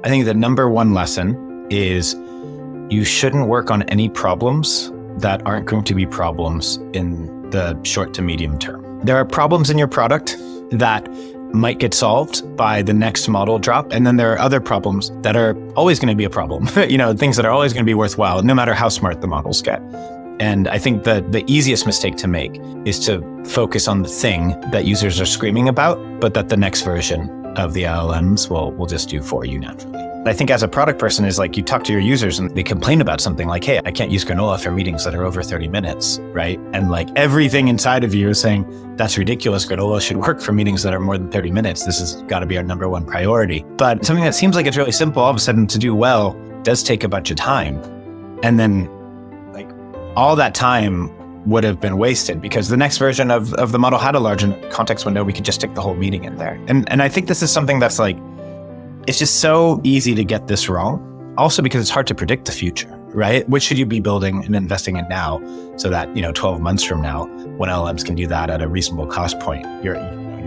I think the number one lesson is you shouldn't work on any problems that aren't going to be problems in the short to medium term. There are problems in your product that might get solved by the next model drop. And then there are other problems that are always going to be a problem, things that are always going to be worthwhile, no matter how smart the models get. And I think the easiest mistake to make is to focus on the thing that users are screaming about, but that the next version of the LLMs will just do for you naturally. I think as a product person is like, you talk to your users and they complain about something like, hey, I can't use Granola for meetings that are over 30 minutes, right? And like everything inside of you is saying, that's ridiculous. Granola should work for meetings that are more than 30 minutes. This has got to be our number one priority. But something that seems like it's really simple all of a sudden to do well does take a bunch of time. And then like all that time would have been wasted because the next version of the model had a large context window. We could just stick the whole meeting in there. And I think this is something that's like, it's just so easy to get this wrong. Also because it's hard to predict the future, right? Which should you be building and investing in now so that, 12 months from now, when LLMs can do that at a reasonable cost point, your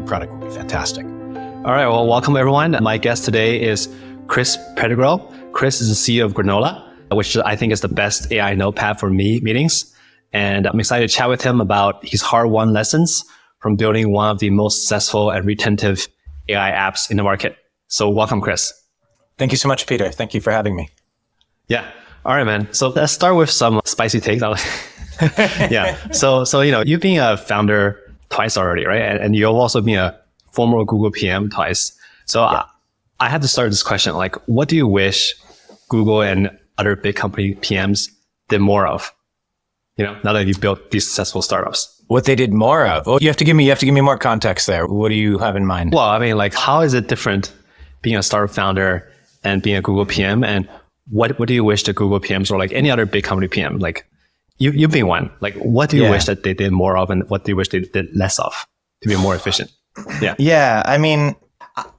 product will be fantastic. All right, well, welcome everyone. My guest today is Chris Pedergral. Chris is the CEO of Granola, which I think is the best AI notepad for meetings. And I'm excited to chat with him about his hard-won lessons from building one of the most successful and retentive AI apps in the market. So welcome, Chris. Thank you so much, Peter. Thank you for having me. Yeah. All right, man. So let's start with some spicy takes. Yeah. So you've been a founder twice already, right? And you've also been a former Google PM twice. So yeah. I had to start this question, like, what do you wish Google and other big company PMs did more of? Now that you've built these successful startups. What they did more of? Well, you have to give me more context there. What do you have in mind? Well, I mean, like, how is it different being a startup founder and being a Google PM? And what do you wish the Google PMs or like any other big company PM? Like, you've been one. Like, what do you wish that they did more of, and what do you wish they did less of to be more efficient? Yeah. Yeah. I mean,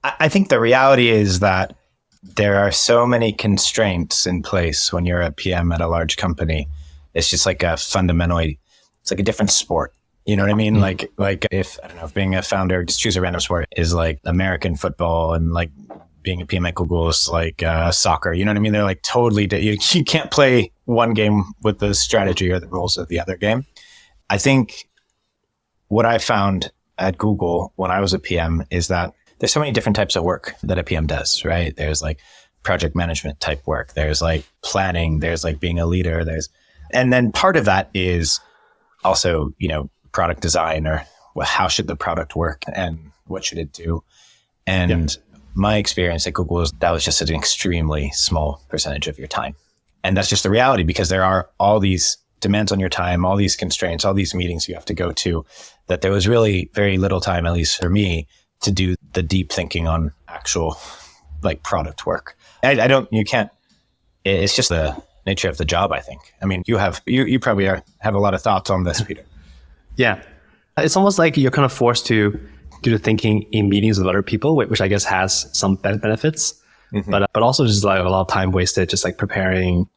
I think the reality is that there are so many constraints in place when you're a PM at a large company. It's just like it's like a different sport. You know what I mean? Mm-hmm. Like if being a founder, just choose a random sport, is like American football, and like being a PM at Google is like soccer. You know what I mean? They're like totally, you can't play one game with the strategy or the rules of the other game. I think what I found at Google when I was a PM is that there's so many different types of work that a PM does, right? There's like project management type work. There's like planning. There's like being a leader. And then part of that is also, product design, or how should the product work and what should it do? And my experience at Google is that was just an extremely small percentage of your time. And that's just the reality, because there are all these demands on your time, all these constraints, all these meetings you have to go to, that there was really very little time, at least for me, to do the deep thinking on actual like product work. It's just the nature of the job, I think. I mean, you probably have a lot of thoughts on this, Peter. Yeah. It's almost like you're kind of forced to do the thinking in meetings with other people, which I guess has some benefits, mm-hmm. but also just like a lot of time wasted just like preparing,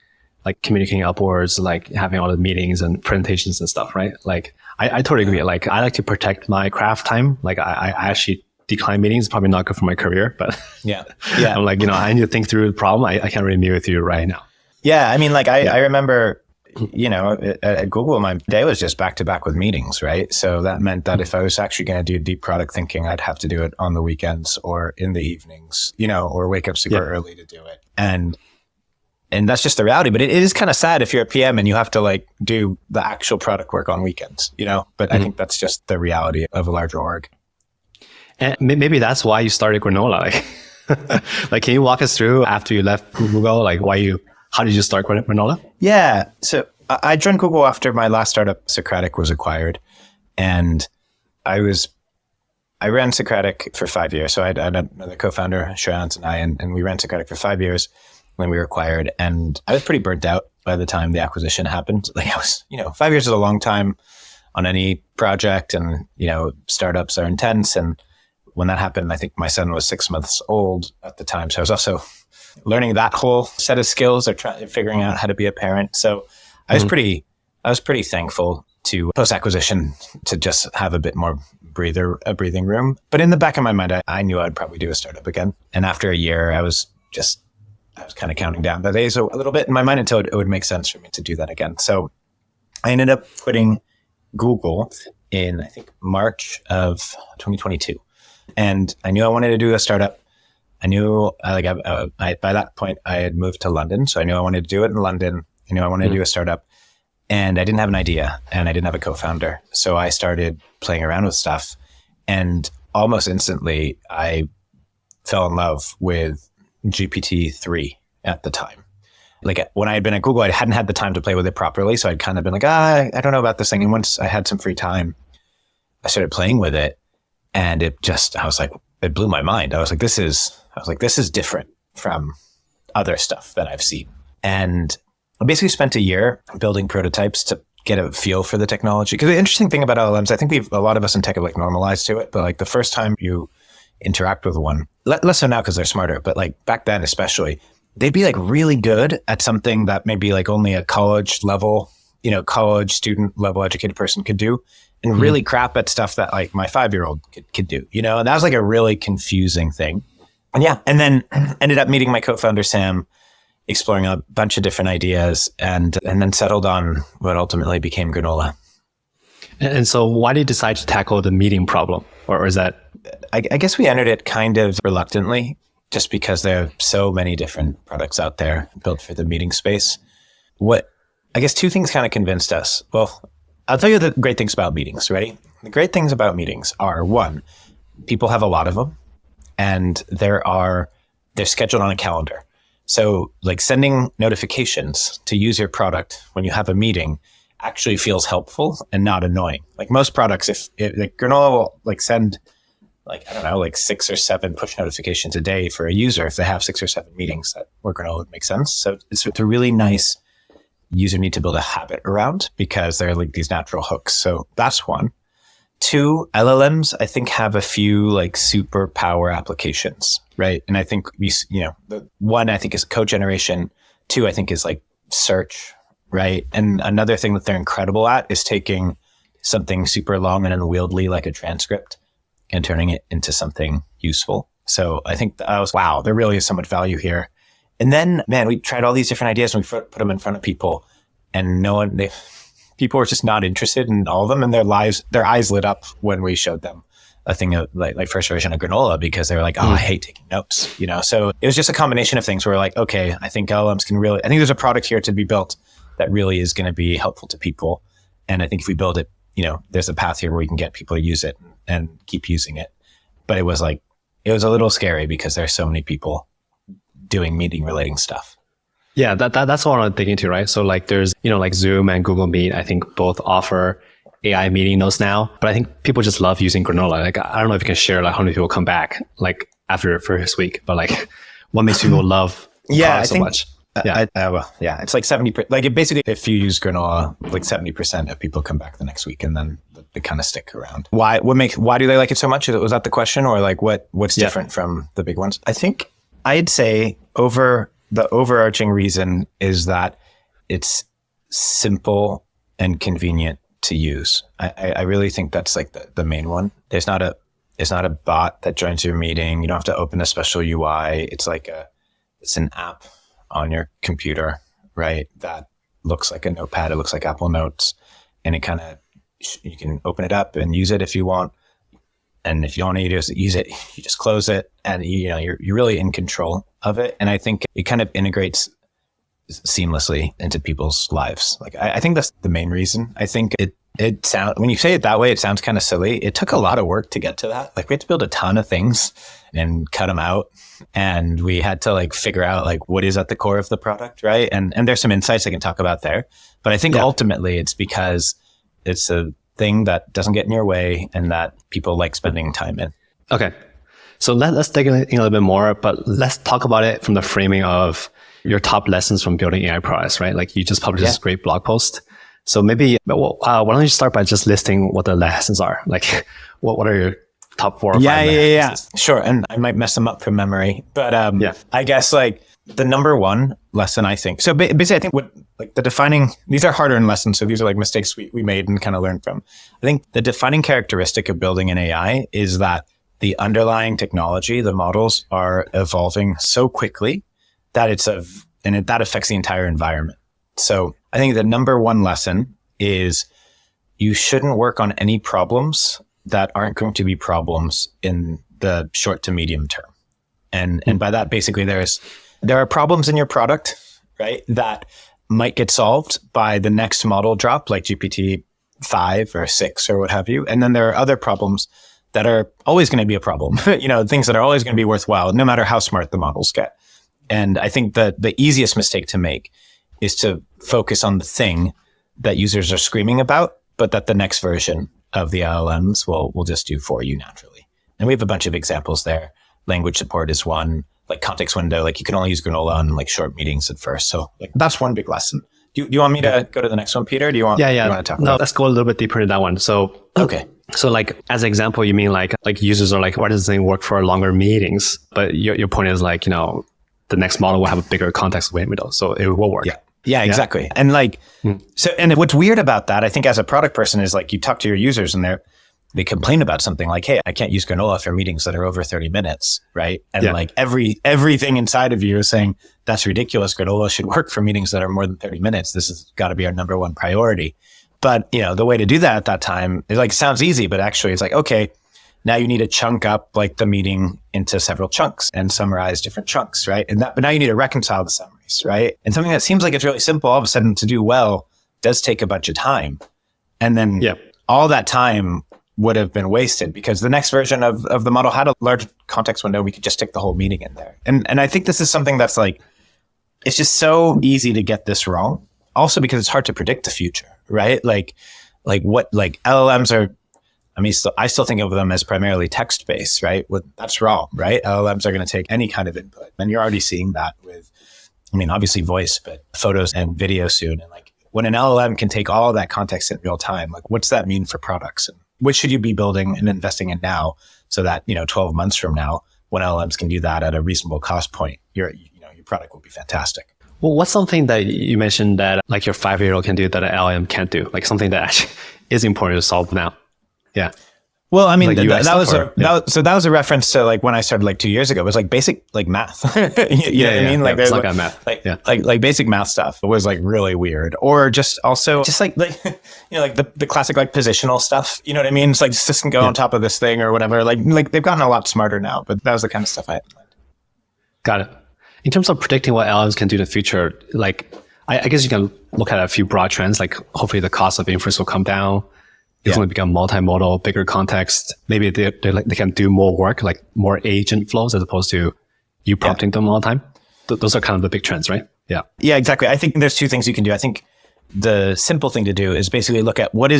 like communicating upwards, like having all the meetings and presentations and stuff, right? Like I totally agree. Like I like to protect my craft time. Like I actually decline meetings. It's probably not good for my career, but yeah. I'm like, I need to think through the problem. I can't really meet with you right now. Yeah. I mean, like I remember, at Google, my day was just back to back with meetings, right? So that meant that if I was actually going to do deep product thinking, I'd have to do it on the weekends or in the evenings, or wake up super early to do it. And that's just the reality. But it is kind of sad if you're a PM and you have to like do the actual product work on weekends, But mm-hmm. I think that's just the reality of a larger org. And maybe that's why you started Granola. Like, can you walk us through after you left Google, like how did you start Granola? Yeah. So I joined Google after my last startup, Socratic, was acquired. And I ran Socratic for 5 years. So I had another co-founder, Shreyans, and I, and we ran Socratic for 5 years when we were acquired. And I was pretty burnt out by the time the acquisition happened. Like 5 years is a long time on any project, and, startups are intense. And when that happened, I think my son was 6 months old at the time. So I was also learning that whole set of skills, or figuring out how to be a parent. So I was pretty thankful to post-acquisition to just have a bit more breathing room. But in the back of my mind, I knew I'd probably do a startup again. And after a year, I was just was kind of counting down the days a little bit in my mind until it would make sense for me to do that again. So I ended up quitting Google in, I think, March of 2022. And I knew I wanted to do a startup. I knew by that point I had moved to London. So I knew I wanted to do it in London. I knew I wanted to do a startup. And I didn't have an idea and I didn't have a co-founder. So I started playing around with stuff. And almost instantly, I fell in love with GPT-3 at the time. Like when I had been at Google, I hadn't had the time to play with it properly. So I'd kind of been like, I don't know about this thing. And once I had some free time, I started playing with it. And it blew my mind. I was like, this is different from other stuff that I've seen. And I basically spent a year building prototypes to get a feel for the technology. Because the interesting thing about LLMs, I think a lot of us in tech have like normalized to it, but like the first time you interact with one, less so now because they're smarter, but like back then especially, they'd be like really good at something that maybe like only a college student level educated person could do, and really crap at stuff that like my 5-year-old could do, and that was like a really confusing thing. And then ended up meeting my co-founder, Sam, exploring a bunch of different ideas, and then settled on what ultimately became Granola. And so why did you decide to tackle the meeting problem? Or is that? I guess we entered it kind of reluctantly, just because there are so many different products out there built for the meeting space. I guess two things kind of convinced us. Well, I'll tell you the great things about meetings, ready? The great things about meetings are, one, people have a lot of them, and they're scheduled on a calendar. So like sending notifications to use your product when you have a meeting actually feels helpful and not annoying. Like most products, if like Granola will like send like 6 or 7 push notifications a day for a user if they have 6 or 7 meetings where Granola would make sense. So it's a really nice user need to build a habit around because they're like these natural hooks. So that's one. 2, LLMs, I think, have a few like superpower applications, right? And I think the one I think is code generation. 2, I think is like search, right? And another thing that they're incredible at is taking something super long and unwieldy like a transcript and turning it into something useful. So I think wow, there really is so much value here. And then, man, we tried all these different ideas and we put them in front of people, and people were just not interested in all of them, and their eyes lit up when we showed them a thing of like first version of Granola, because they were like, I hate taking notes, So it was just a combination of things where we're like, okay, I think LLMs I think there's a product here to be built that really is going to be helpful to people. And I think if we build it, there's a path here where we can get people to use it and keep using it. But it was a little scary because there's so many people doing meeting relating stuff. Yeah, that's what I'm thinking too, right? So like there's, like Zoom and Google Meet, I think both offer AI meeting notes now, but I think people just love using Granola. Like, I don't know if you can share like how many people come back like after the first week, but like what makes people love so much? It's like 70%. Like basically, if you use Granola, like 70% of people come back the next week, and then they kind of stick around. Why do they like it so much? Was that the question, or like what's different from the big ones? I think I'd say the overarching reason is that it's simple and convenient to use. I really think that's like the main one. It's not a bot that joins your meeting. You don't have to open a special UI. It's an app on your computer, right? That looks like a notepad. It looks like Apple Notes, and you can open it up and use it if you want. And if you don't need to use it, you just close it, and you're really in control of it. And I think it kind of integrates seamlessly into people's lives. Like I think that's the main reason. I think it sounds, when you say it that way, it sounds kind of silly. It took a lot of work to get to that. Like we had to build a ton of things and cut them out, and we had to like figure out like what is at the core of the product, right? And there's some insights I can talk about there. But I think ultimately it's because it's a thing that doesn't get in your way and that people like spending time in. Okay. So let's dig in a little bit more, but let's talk about it from the framing of your top lessons from building AI products, right? Like you just published this great blog post. So maybe, why don't you start by just listing what the lessons are? Like what are your top 4 or 5 lessons? Sure. And I might mess them up from memory, but I guess like the number one lesson, I think. So basically, I think these are hard-earned lessons. So these are like mistakes we made and kind of learned from. I think the defining characteristic of building an AI is that the underlying technology, the models, are evolving so quickly that affects the entire environment. So I think the number one lesson is you shouldn't work on any problems that aren't going to be problems in the short to medium term. And by that, basically there are problems in your product, right, that might get solved by the next model drop, like GPT-5 or 6 or what have you. And then there are other problems that are always going to be a problem, things that are always going to be worthwhile, no matter how smart the models get. And I think that the easiest mistake to make is to focus on the thing that users are screaming about, but that the next version of the LLMs will just do for you naturally. And we have a bunch of examples there. Language support is one, like context window, like you can only use Granola on like short meetings at first. So like that's one big lesson. Do you want me to go to the next one, Peter? Do you want to talk about let's go a little bit deeper into that one. So, okay. So like, as an example, you mean like users are like, why does this thing work for longer meetings? But your point is like, the next model will have a bigger context window. So it will work. Yeah, exactly. And and what's weird about that, I think as a product person is like you talk to your users and they complain about something like, hey, I can't use Granola for meetings that are over 30 minutes, right? And like everything inside of you is saying, that's ridiculous. Granola should work for meetings that are more than 30 minutes. This has got to be our number one priority. But, the way to do that at that time is like, sounds easy, but actually it's like, okay, now you need to chunk up like the meeting into several chunks and summarize different chunks, right? But now you need to reconcile the summaries, right? And something that seems like it's really simple all of a sudden to do well does take a bunch of time. And then all that time would have been wasted because the next version of the model had a large context window. We could just stick the whole meeting in there. And I think this is something that's like, it's just so easy to get this wrong. Also because it's hard to predict the future, right? Like LLMs are, I still think of them as primarily text-based, right? That's wrong, right? LLMs are going to take any kind of input. And you're already seeing that with, obviously voice, but photos and video soon. And like when an LLM can take all of that context in real time, like what's that mean for products? And what should you be building and investing in now so that, 12 months from now, when LLMs can do that at a reasonable cost point, your product will be fantastic. Well, what's something that you mentioned that like your 5-year-old can do that an LLM can't do? Like something that actually is important to solve now. Yeah. Well, that was a reference to like when I started like 2 years ago. It was like basic like math. you know what I mean? Like it's like math. Like basic math stuff was like really weird. Or just like the classic like positional stuff. You know what I mean? It's like this can go on top of this thing or whatever. Like they've gotten a lot smarter now, but that was the kind of stuff I had in mind. Got it. In terms of predicting what LLMs can do in the future, like I guess you can look at a few broad trends. Like hopefully the cost of inference will come down. It's going to become multimodal, bigger context. Maybe they can do more work, like more agent flows as opposed to you prompting them all the time. Those are kind of the big trends, right? Yeah. Yeah, exactly. I think there's two things you can do. I think the simple thing to do is basically look at what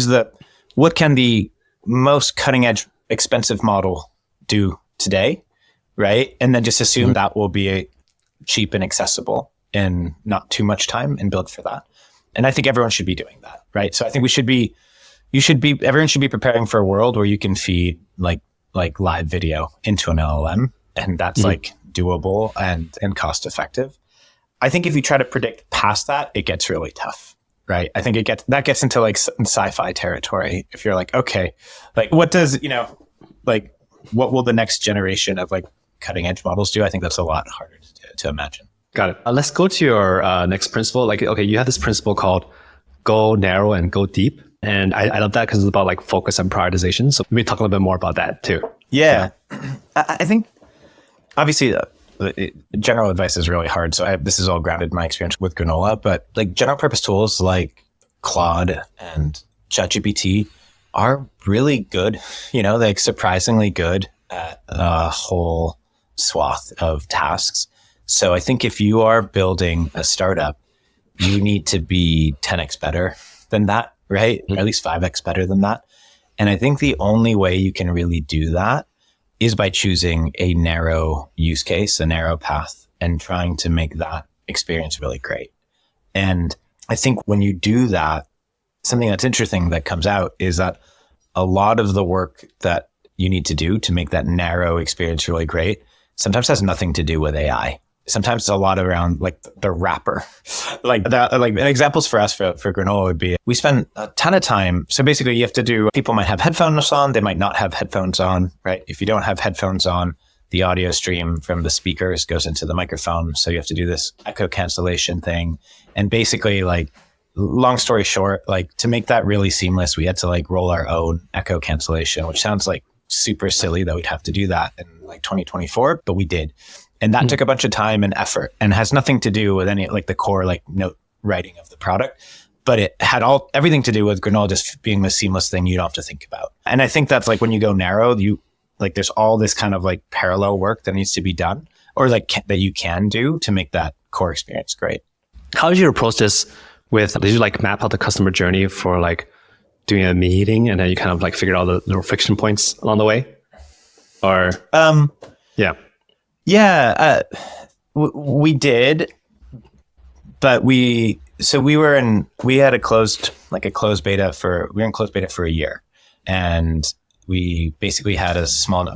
can the most cutting edge expensive model do today, right? And then just assume that will be cheap and accessible in not too much time and build for that. And I think everyone should be doing that, right? So I think everyone should be preparing for a world where you can feed like live video into an LLM, and that's like doable and cost effective. I think if you try to predict past that, it gets really tough, right? I think that gets into like sci-fi territory. If you're like, okay, like what will the next generation of like cutting edge models do? I think that's a lot harder to imagine. Got it. Let's go to your next principle. Like, okay, you have this principle called go narrow and go deep. And I love that because it's about like focus and prioritization. So maybe talk a little bit more about that too. Yeah. I think obviously general advice is really hard. So this is all grounded in my experience with Granola, but like general purpose tools like Claude and ChatGPT are really good, like surprisingly good at a whole swath of tasks. So I think if you are building a startup, you need to be 10x better than that, right? Or at least 5x better than that. And I think the only way you can really do that is by choosing a narrow use case, a narrow path, and trying to make that experience really great. And I think when you do that, something that's interesting that comes out is that a lot of the work that you need to do to make that narrow experience really great sometimes has nothing to do with AI. Sometimes it's a lot around like the wrapper. Like examples for us for Granola would be, we spend a ton of time. So basically people might have headphones on, they might not have headphones on, right? If you don't have headphones on, the audio stream from the speakers goes into the microphone. So you have to do this echo cancellation thing. And basically, like, long story short, like, to make that really seamless, we had to like roll our own echo cancellation, which sounds like super silly that we'd have to do that in like 2024, but we did. And that took a bunch of time and effort and has nothing to do with any like the core like note writing of the product. But it had everything to do with Granola just being the seamless thing you don't have to think about. And I think that's like when you go narrow, there's all this kind of like parallel work that needs to be done or like that you can do to make that core experience great. How did you approach this did you like map out the customer journey for like doing a meeting and then you kind of like figured out the little friction points along the way? Or, yeah. Yeah, we did, but we were in closed beta for a year, and we basically had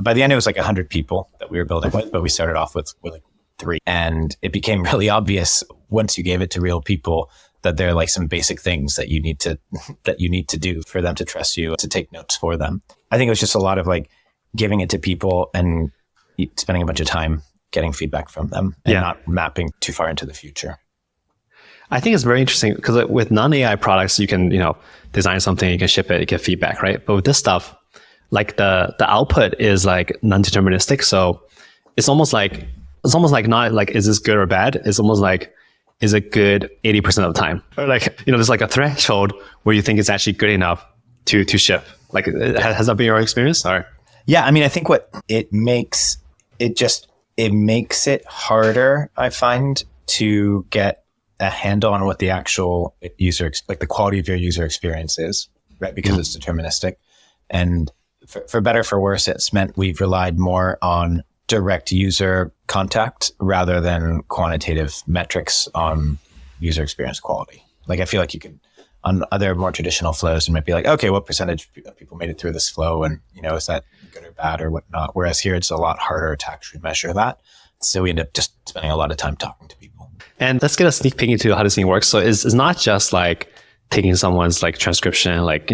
by the end it was like 100 people that we were building with, but we started off with like 3, and it became really obvious once you gave it to real people that there are like some basic things that you need to do for them to trust you, to take notes for them. I think it was just a lot of like giving it to people and spending a bunch of time getting feedback from them and not mapping too far into the future. I think it's very interesting because with non-AI products, you can, design something, you can ship it, you get feedback, right? But with this stuff, like the output is like non-deterministic. So it's almost like not like, is this good or bad? It's almost like, is it good 80% of the time? Or like, there's like a threshold where you think it's actually good enough to ship. Like, has that been your experience? Or? Yeah, I mean, I think what it makes it harder, I find, to get a handle on what the actual like the quality of your user experience is, right? Because it's deterministic. And for better, for worse, it's meant we've relied more on direct user contact rather than quantitative metrics on user experience quality. Like, I feel like you can, on other more traditional flows, you might be like, okay, what percentage of people made it through this flow? And, is that good or bad or whatnot? Whereas here, it's a lot harder to actually measure that. So we end up just spending a lot of time talking to people. And let's get a sneak peek into how this thing works. So it's not just like taking someone's like transcription, like,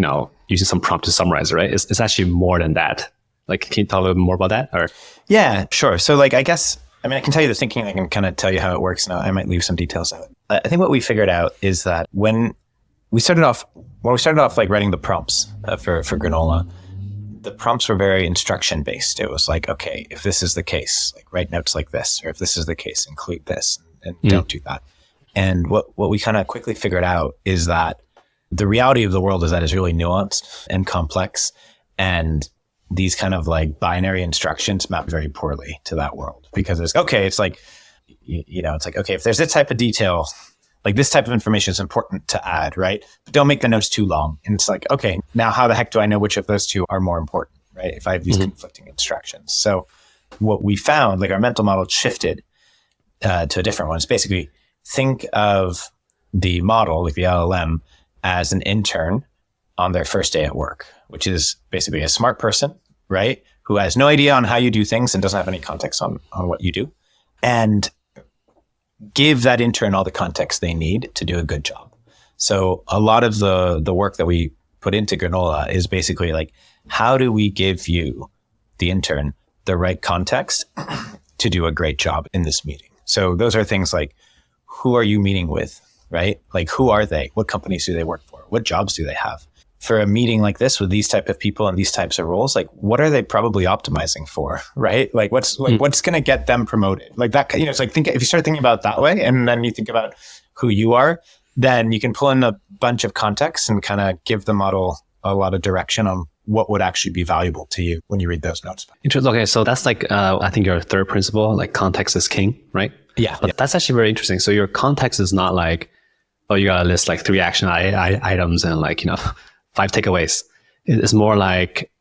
using some prompt to summarize it, right? It's actually more than that. Like, can you talk a little bit more about that? Or yeah, sure. So like, I can tell you the thinking. I can kind of tell you how it works. Now, I might leave some details out. I think what we figured out is that when we started off like writing the prompts for Granola, the prompts were very instruction based. It was like, okay, if this is the case, like write notes like this, or if this is the case, include this, and don't do that. And what we kind of quickly figured out is that the reality of the world is that it's really nuanced and complex, and these kind of like binary instructions map very poorly to that world, because it's okay. It's like, it's like, okay, if there's this type of detail, like this type of information is important to add, right? But don't make the notes too long. And it's like, okay, now how the heck do I know which of those two are more important, right? If I have these conflicting instructions. So what we found, like our mental model shifted to a different one. It's basically think of the model, like the LLM, as an intern on their first day at work, which is basically a smart person, right? Who has no idea on how you do things and doesn't have any context on what you do. And give that intern all the context they need to do a good job. So a lot of the work that we put into Granola is basically like, how do we give you, the intern, the right context to do a great job in this meeting? So those are things like, who are you meeting with, right? Like, who are they? What companies do they work for? What jobs do they have? For a meeting like this with these type of people and these types of roles, like, what are they probably optimizing for, right? Like, what's going to get them promoted? Like that, it's like, if you start thinking about it that way, and then you think about who you are, then you can pull in a bunch of context and kind of give the model a lot of direction on what would actually be valuable to you when you read those notes. Interesting. Okay, so that's like, I think your third principle, like context is king, right? Yeah. But that's actually very interesting. So your context is not like, oh, you got to list like 3 action items and like, 5 takeaways. It's more like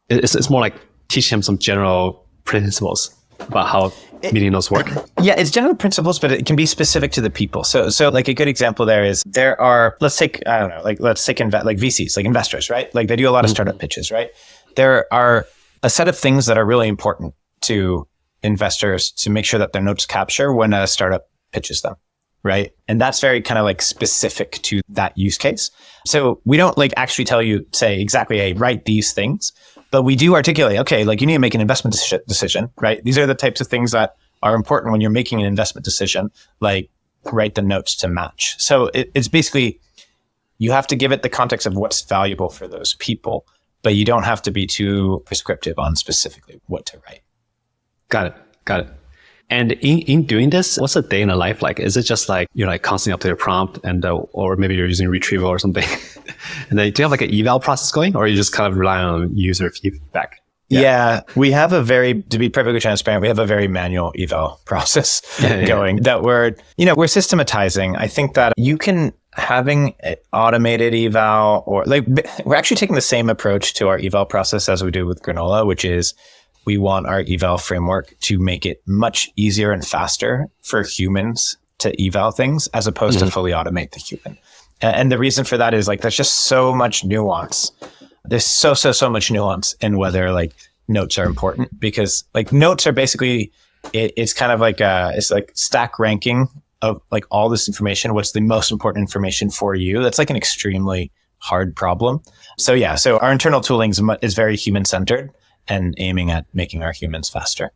it's more like teach him some general principles about how meeting notes work. Yeah, it's general principles, but it can be specific to the people. So like a good example there is there are, let's take like VCs, like investors, right? Like they do a lot of startup pitches, right? There are a set of things that are really important to investors to make sure that their notes capture when a startup pitches them, right? And that's very kind of like specific to that use case. So we don't like actually tell you, say exactly, hey, write these things, but we do articulate, okay, like you need to make an investment decision, right? These are the types of things that are important when you're making an investment decision, like write the notes to match. So it's basically, you have to give it the context of what's valuable for those people, but you don't have to be too prescriptive on specifically what to write. Got it. And in doing this, what's a day in a life like? Is it just like you're like constantly update a prompt and or maybe you're using retrieval or something? And then do you have like an eval process going, or you just kind of rely on user feedback? Yeah, we have to be perfectly transparent, we have a very manual eval process going that we're systematizing. I think that you can having automated eval, or like we're actually taking the same approach to our eval process as we do with Granola, which is we want our eval framework to make it much easier and faster for humans to eval things as opposed to fully automate the human. And the reason for that is like, there's just so much nuance. There's so much nuance in whether like notes are important, because like notes are basically, it's kind of like it's like stack ranking of like all this information. What's the most important information for you? That's like an extremely hard problem. So our internal tooling is very human centered and aiming at making our humans faster.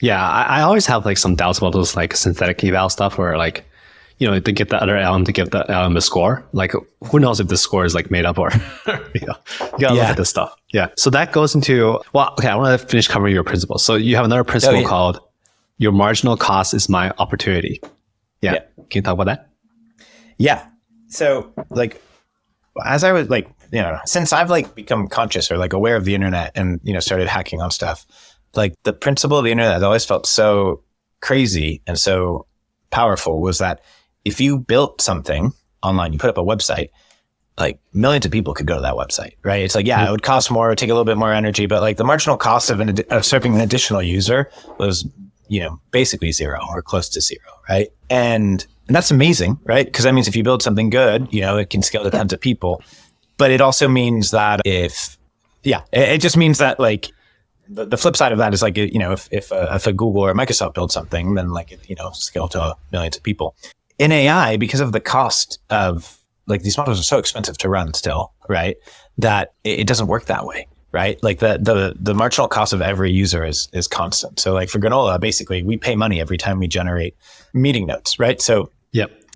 Yeah, I always have like some doubts about those like synthetic eval stuff where like, to get the other LLM to give the LLM a score. Like, who knows if the score is like made up or, you gotta look at this stuff. Yeah. So that goes into, I want to finish covering your principles. So you have another principle called your marginal cost is my opportunity. Yeah. Can you talk about that? Yeah. So like, as I was like, since I've like become conscious or like aware of the internet and, started hacking on stuff, like the principle of the internet that always felt so crazy and so powerful was that if you built something online, you put up a website, like millions of people could go to that website, right? It's like, it would cost more, it would take a little bit more energy, but like the marginal cost of serving an additional user was, basically zero or close to zero, right? And that's amazing, right? Because that means if you build something good, it can scale to tons of people. But it also means that it just means that like the flip side of that is like, if a Google or Microsoft builds something, then like, scale to millions of people. In AI, because of the cost of like these models are so expensive to run still, right? That it doesn't work that way, right? Like the marginal cost of every user is constant. So like for Granola, basically we pay money every time we generate meeting notes, right? So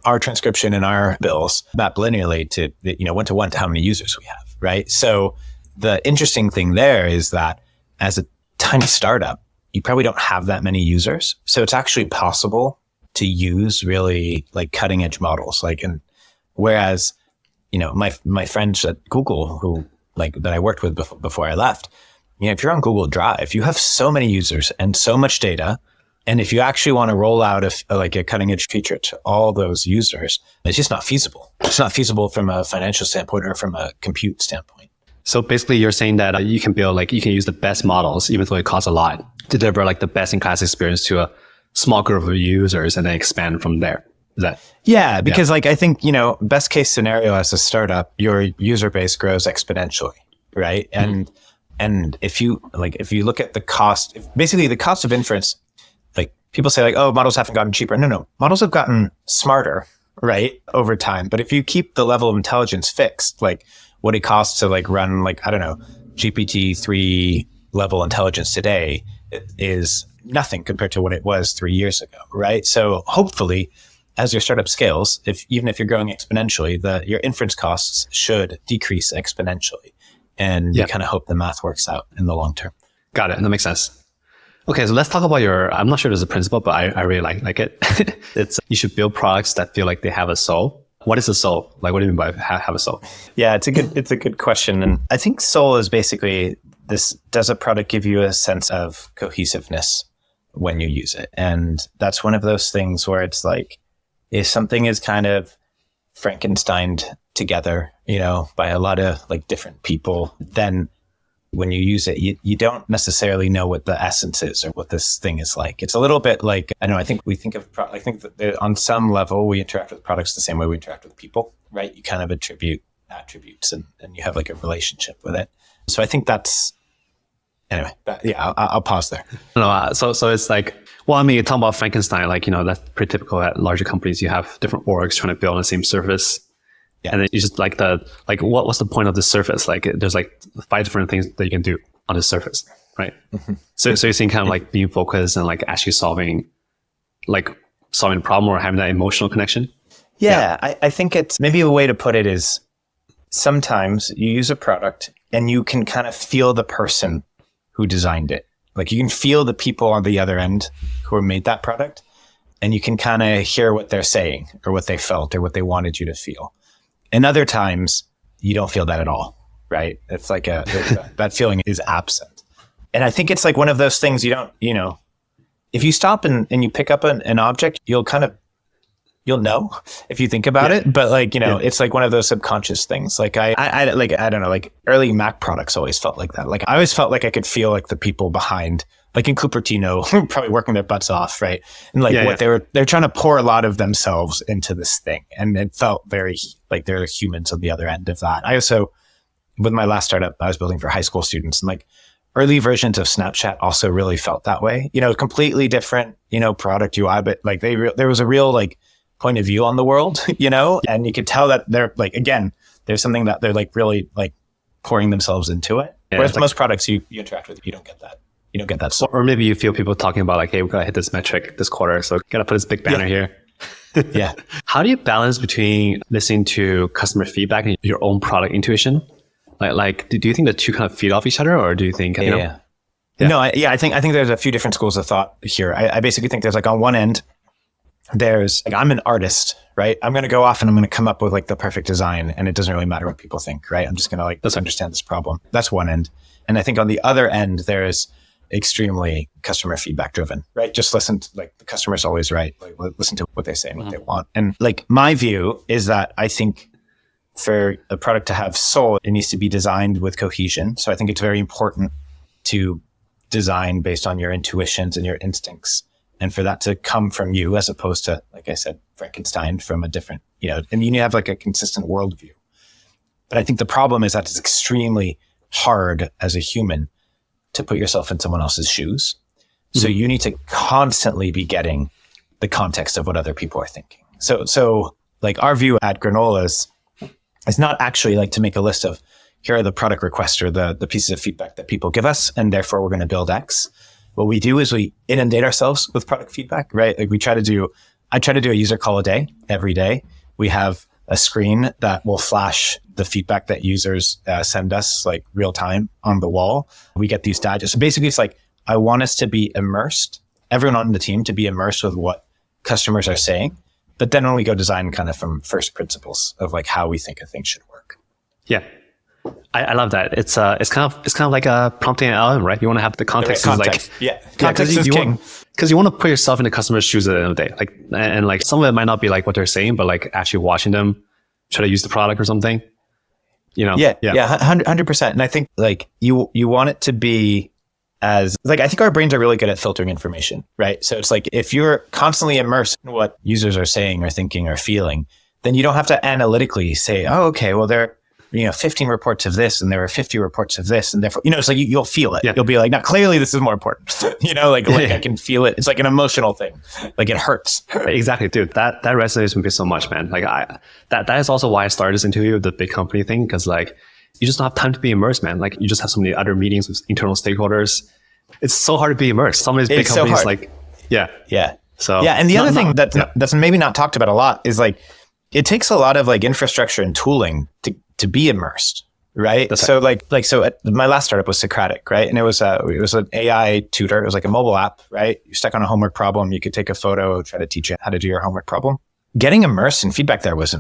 our transcription and our bills map linearly to, 1-to-1 to how many users we have, right? So the interesting thing there is that as a tiny startup, you probably don't have that many users. So it's actually possible to use really like cutting edge models. Like, and whereas, my friends at Google who like that I worked with before I left, if you're on Google Drive, you have so many users and so much data. And if you actually want to roll out a cutting edge feature to all those users, it's just not feasible. It's not feasible from a financial standpoint or from a compute standpoint. So basically you're saying that you can use the best models, even though it costs a lot, to deliver like the best in class experience to a small group of users and then expand from there. Is that? Yeah, because like, I think, best case scenario as a startup, your user base grows exponentially, right? And if you look at the cost, basically the cost of inference, like people say like, oh, models haven't gotten cheaper. No, models have gotten smarter, right? Over time. But if you keep the level of intelligence fixed, like what it costs to like run like, I don't know, GPT-3 level intelligence today is nothing compared to what it was 3 years ago, right? So hopefully as your startup scales, even if you're growing exponentially, your inference costs should decrease exponentially. And you kind of hope the math works out in the long term. Got it. That makes sense. Okay, so let's talk about I'm not sure there's a principle, but I really like it. It's you should build products that feel like they have a soul. What is a soul? Like, what do you mean by have a soul? Yeah, it's a good question. And I think soul is basically this, does a product give you a sense of cohesiveness when you use it? And that's one of those things where it's like, if something is kind of Frankensteined together, by a lot of like different people, then when you use it, you don't necessarily know what the essence is or what this thing is like. It's a little bit like, I think we think of, I think that on some level we interact with products the same way we interact with people, right? You kind of attribute attributes and you have like a relationship with it. So I think that's Anyway, I'll pause there. No, so it's like, well, I mean, you're talking about Frankenstein, like, that's pretty typical at larger companies. You have different orgs trying to build on the same surface. Yeah. And then you just what's the point of this surface? Like, there's like 5 different things that you can do on this surface, right? Mm-hmm. So you're seeing kind of like being focused and like actually solving a problem or having that emotional connection. Yeah. I think it's maybe a way to put it is sometimes you use a product and you can kind of feel the person who designed it. Like you can feel the people on the other end who made that product, and you can kind of hear what they're saying or what they felt or what they wanted you to feel. And other times you don't feel that at all, right? It's like that feeling is absent. And I think it's like one of those things you don't, if you stop and you pick up an object, you'll know if you think about it. But like, it's like one of those subconscious things. Like I don't know, like early Mac products always felt like that. Like I always felt like I could feel like the people behind, like in Cupertino, probably working their butts off, right? And like they're trying to pour a lot of themselves into this thing. And it felt very like there are humans on the other end of that. I also, with my last startup, I was building for high school students, and like early versions of Snapchat also really felt that way. Completely different, product UI, but like there was a real like point of view on the world, and you could tell that they're like, again, there's something that they're like really like pouring themselves into it. Yeah, whereas most products you interact with, you don't get that. You don't get that. Or maybe you feel people talking about like, hey, we got to hit this metric this quarter, so got to put this big banner here. Yeah. How do you balance between listening to customer feedback and your own product intuition? Like, do you think the two kind of feed off each other, or do you think, No, I think there's a few different schools of thought here. I basically think there's like on one end, there's like, I'm an artist, right? I'm going to go off and I'm going to come up with like the perfect design, and it doesn't really matter what people think, right? I'm just going to like, let's understand this problem. That's one end. And I think on the other end, there's extremely customer feedback driven, right? Just listen to, like, the customer's always right. Like, listen to what they say and what they want. And like, my view is that I think for a product to have soul, it needs to be designed with cohesion. So I think it's very important to design based on your intuitions and your instincts, and for that to come from you, as opposed to, like I said, Frankenstein from a different, and you need to have like a consistent worldview. But I think the problem is that it's extremely hard as a human to put yourself in someone else's shoes. Mm-hmm. So you need to constantly be getting the context of what other people are thinking. So like our view at Granola is not actually like to make a list of, here are the product requests or the pieces of feedback that people give us, and therefore we're going to build X. What we do is we inundate ourselves with product feedback, right? Like I try to do a user call a day, every day. We have a screen that will flash the feedback that users send us like real time on the wall. We get these digest. So basically it's like, I want us to be immersed, everyone on the team to be immersed with what customers are saying. But then when we go design kind of from first principles of like how we think a thing should work. Yeah. I love that. It's kind of like a prompting an LLM, right? You want to have the context. Context is king. Because you want to put yourself in the customer's shoes at the end of the day. Like, and like some of it might not be like what they're saying, but like actually watching them try to use the product or something. Yeah, 100%. And I think like you want it to be as like, I think our brains are really good at filtering information, right? So it's like, if you're constantly immersed in what users are saying or thinking or feeling, then you don't have to analytically say, oh, okay, well, there are 15 reports of this and there are 50 reports of this, and therefore, it's like you'll feel it. Yeah. You'll be like, no, clearly this is more important. I can feel it. It's like an emotional thing. Like it hurts. Exactly, dude. That resonates with me so much, man. Like that is also why I started this interview, the big company thing, because like you just don't have time to be immersed, man. Like you just have so many other meetings with internal stakeholders. It's so hard to be immersed. Some of these big companies, like, yeah. So and the other thing that's maybe not talked about a lot is like it takes a lot of like infrastructure and tooling to be immersed, right? That's so right. So my last startup was Socratic, right? And it was an AI tutor. It was like a mobile app, right? You're stuck on a homework problem. You could take a photo, try to teach you how to do your homework problem. Getting immersed in feedback there was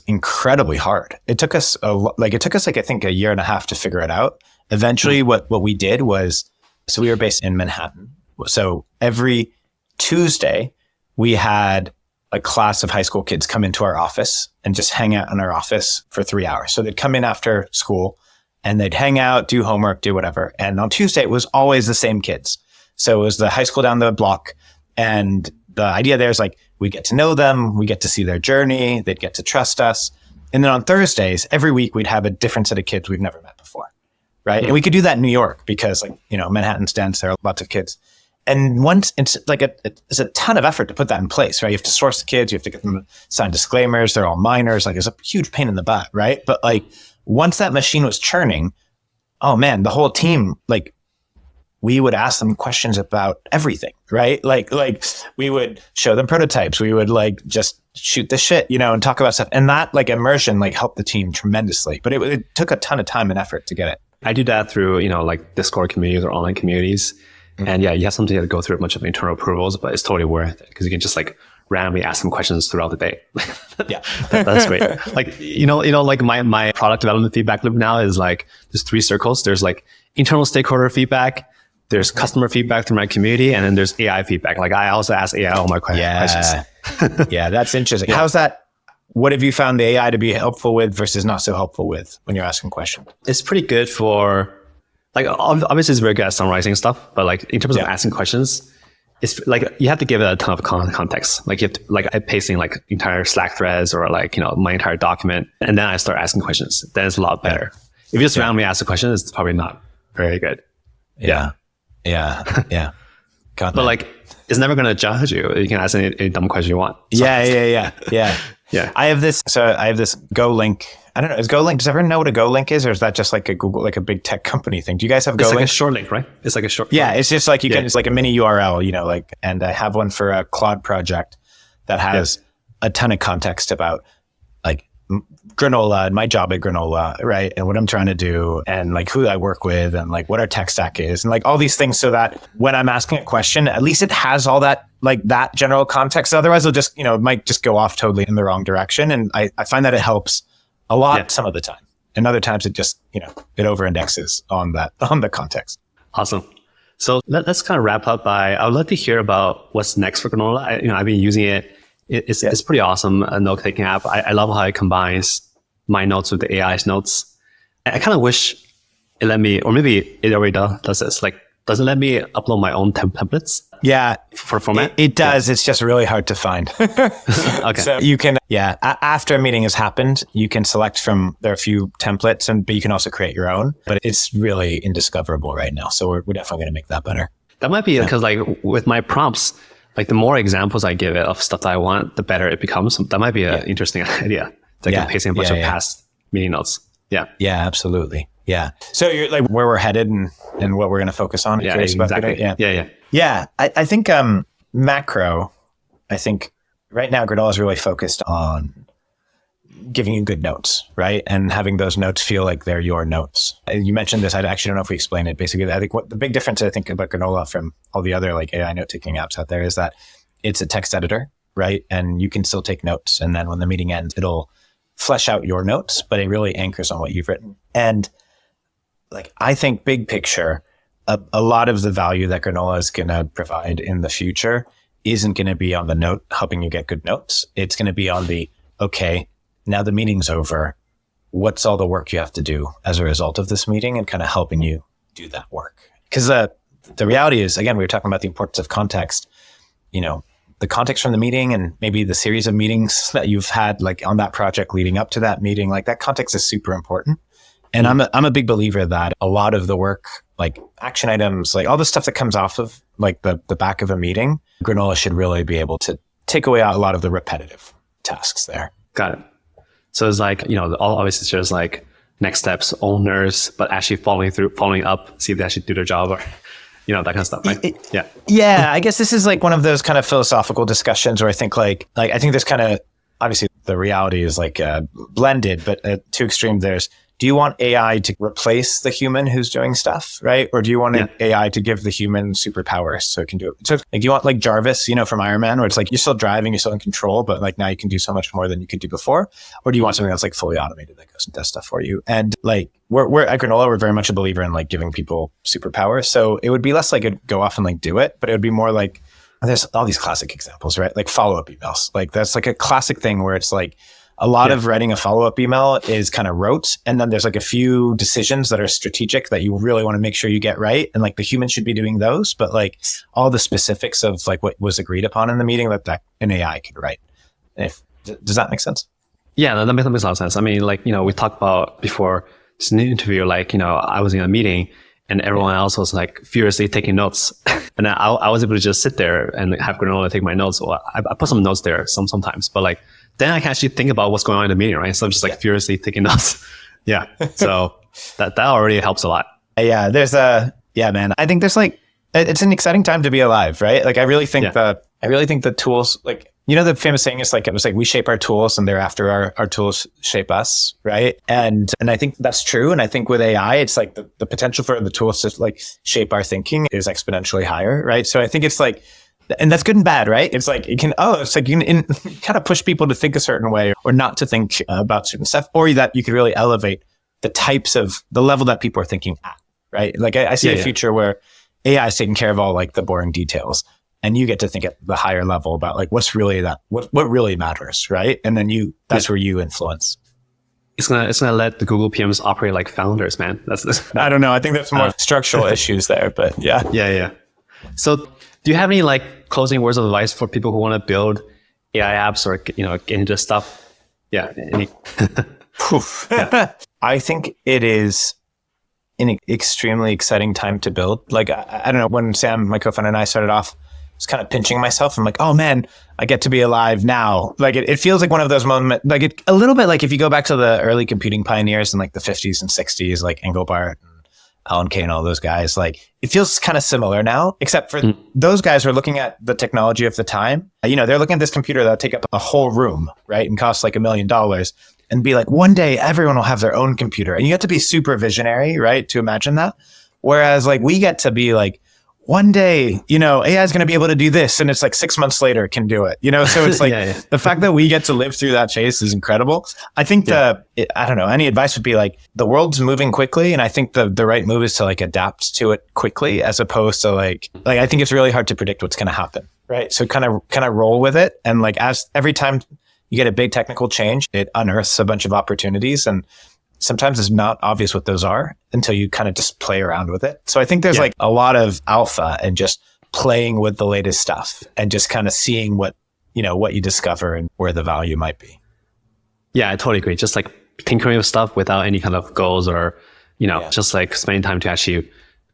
incredibly hard. It took us I think a year and a half to figure it out. Eventually, what we did was, so we were based in Manhattan. So every Tuesday we had a class of high school kids come into our office and just hang out in our office for 3 hours. So they'd come in after school and they'd hang out, do homework, do whatever. And on Tuesday, it was always the same kids. So it was the high school down the block. And the idea there is like, we get to know them, we get to see their journey, they'd get to trust us. And then on Thursdays, every week, we'd have a different set of kids we've never met before. right? And we could do that in New York because like, Manhattan's dense, there are lots of kids. And once it's like it's a ton of effort to put that in place, right? You have to source the kids, you have to get them to sign disclaimers, they're all minors, like it's a huge pain in the butt, right? But like once that machine was churning, oh man, the whole team, like we would ask them questions about everything, right? Like we would show them prototypes, we would like just shoot the shit, and talk about stuff. And that like immersion like helped the team tremendously, but it took a ton of time and effort to get it. I do that through, like Discord communities or online communities. And yeah, you have something to go through a bunch of internal approvals, but it's totally worth it because you can just like randomly ask them questions throughout the day. Yeah, that's great. Like, like my product development feedback loop now is like, there's 3 circles. There's like internal stakeholder feedback, there's customer feedback through my community, and then there's AI feedback. Like I also ask AI all my questions. Yeah, that's interesting. Yeah. How's that? What have you found the AI to be helpful with versus not so helpful with when you're asking questions? It's pretty good for, like, obviously it's very good at summarizing stuff, but like in terms of asking questions, it's like you have to give it a ton of context. Like you have to, like I'm pasting like entire Slack threads or like, my entire document, and then I start asking questions. Then it's a lot better. If you just randomly ask a question, it's probably not very good. Yeah. But like, it's never going to judge you. You can ask any dumb question you want. So, yeah. I have this Go link. I don't know. Is Go link? Does everyone know what a Go link is, or is that just like a Google, like a big tech company thing? Do you guys have Go link? It's like a short link, right? It's like a short. Yeah, it's just like you can. It's like a mini URL, like. And I have one for a Claude project that has a ton of context about like Granola and my job at Granola, right? And what I'm trying to do, and like who I work with, and like what our tech stack is, and like all these things, so that when I'm asking a question, at least it has all that, like that general context. Otherwise, it'll just, it might just go off totally in the wrong direction. And I find that it helps a lot some of the time. And other times it just, it over indexes on the context. Awesome. So let's kind of wrap up by, I would love to hear about what's next for Granola. I've been using it. It's pretty awesome, a note-taking app. I love how it combines my notes with the AI's notes. I kind of wish it let me, or maybe it already does this, like, doesn't let me upload my own templates. Yeah. For format? It does. Yeah. It's just really hard to find. Okay. So you can, after a meeting has happened, you can select from, there are a few templates, but you can also create your own. But it's really indiscoverable right now. So we're definitely going to make that better. That might be because like with my prompts, like the more examples I give it of stuff that I want, the better it becomes. That might be an interesting idea. It's like pasting a bunch of past meeting notes. Yeah. Yeah, absolutely. Yeah. So you're like where we're headed and what we're going to focus on. Yeah, exactly. Yeah. I think macro, I think right now Granola is really focused on giving you good notes, right? And having those notes feel like they're your notes. You mentioned this. I actually don't know if we explained it. Basically, I think what the big difference I think about Granola from all the other like AI note-taking apps out there is that it's a text editor, right? And you can still take notes. And then when the meeting ends, it'll flesh out your notes, but it really anchors on what you've written. And like, I think big picture, a lot of the value that Granola is going to provide in the future isn't going to be on the note, helping you get good notes. It's going to be on the, okay, now the meeting's over. What's all the work you have to do as a result of this meeting, and kind of helping you do that work? Because the reality is, again, we were talking about the importance of context, the context from the meeting and maybe the series of meetings that you've had like on that project leading up to that meeting, like that context is super important. And I'm a big believer that a lot of the work, like action items, like all the stuff that comes off of like the back of a meeting, Granola should really be able to take away a lot of the repetitive tasks there. Got it. So it's like, all obviously there's like next steps, owners, but actually following up, see if they actually do their job, or, that kind of stuff, right? Yeah. I guess this is like one of those kind of philosophical discussions where I think like I think there's kind of, obviously the reality is like blended, but to extreme there's, do you want AI to replace the human who's doing stuff, right? Or do you want AI to give the human superpowers so it can do it? So like, do you want like Jarvis, from Iron Man, where it's like you're still driving, you're still in control, but like now you can do so much more than you could do before? Or do you want something that's like fully automated that goes and does stuff for you? And like we're at Granola, we're very much a believer in like giving people superpowers. So it would be less like it'd go off and like do it, but it would be more like, there's all these classic examples, right? Like follow-up emails. Like that's like a classic thing where it's like, a lot of writing a follow-up email is kind of rote. And then there's like a few decisions that are strategic that you really want to make sure you get right. And like the human should be doing those, but like all the specifics of like what was agreed upon in the meeting that an AI could write. Does that make sense? Yeah, that makes a lot of sense. I mean, like, we talked about before just in an interview, like, I was in a meeting and everyone else was like furiously taking notes. And I was able to just sit there and have Granola take my notes. Well, I put some notes there sometimes, but like, then I can actually think about what's going on in the meeting, right? So I'm just like furiously taking notes. Yeah. So that already helps a lot. Yeah. Man, I think there's like, it's an exciting time to be alive, right? Like, I really think the tools, like, the famous saying is like, it was like, we shape our tools and thereafter our tools shape us, right? And I think that's true. And I think with AI, it's like the potential for the tools to like shape our thinking is exponentially higher, right? So I think it's like, and that's good and bad, right? It's like, you can kind of push people to think a certain way or not to think about certain stuff, or that you could really elevate the level that people are thinking at, right? Like I see a future where AI is taking care of all like the boring details. And you get to think at the higher level about like what's really what really matters, right? And then that's where you influence. It's gonna let the Google PMs operate like founders, man. I don't know. I think there's more structural issues there, but yeah. Yeah. So do you have any like closing words of advice for people who want to build AI apps or get into stuff? Yeah. I think it is an extremely exciting time to build. Like I don't know, when Sam, my co-founder, and I started off, I was kind of pinching myself. I'm like, oh man, I get to be alive now. Like it feels like one of those moments, like a little bit like if you go back to the early computing pioneers in like the 50s and 60s, like Engelbart and Alan Kay and all those guys, like it feels kind of similar now, except for those guys are looking at the technology of the time. They're looking at this computer that'll take up a whole room, right? And cost like $1 million and be like, one day everyone will have their own computer. And you have to be super visionary, right? To imagine that. Whereas like we get to be like, one day, AI is going to be able to do this. And it's like 6 months later it can do it, So it's like the fact that we get to live through that phase is incredible. I think I don't know, any advice would be like, the world's moving quickly. And I think the right move is to like adapt to it quickly, as opposed to like I think it's really hard to predict what's going to happen. Right. So kind of roll with it. And like every time you get a big technical change, it unearths a bunch of opportunities. And sometimes it's not obvious what those are until you kind of just play around with it. So I think there's like a lot of alpha and just playing with the latest stuff and just kind of seeing what you discover and where the value might be. Yeah, I totally agree. Just like tinkering with stuff without any kind of goals or, just like spending time to actually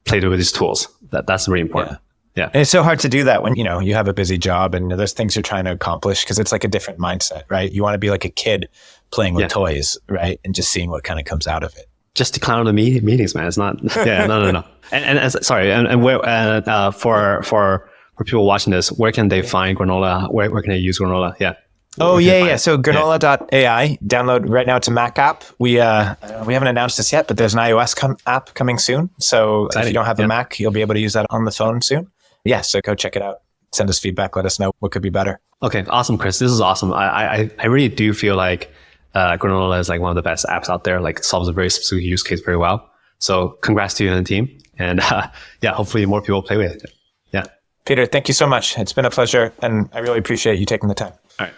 play with these tools. That's really important. Yeah. And it's so hard to do that when, you have a busy job and there's things you're trying to accomplish, because it's like a different mindset, right? You want to be like a kid playing with toys, right? And just seeing what kind of comes out of it. Just decline on the meetings, man. It's not, no. And where, for people watching this, where can they find Granola? Where can they use Granola? Yeah. Oh, yeah. So granola.ai, download right now. It's a Mac app. We haven't announced this yet, but there's an iOS app coming soon. So if you don't have a Mac, you'll be able to use that on the phone soon. Yeah, so go check it out. Send us feedback. Let us know what could be better. Okay, awesome, Chris. This is awesome. I really do feel like Granola is like one of the best apps out there. Like it solves a very specific use case very well. So congrats to you and the team. And hopefully more people play with it. Yeah. Peter, thank you so much. It's been a pleasure. And I really appreciate you taking the time. All right.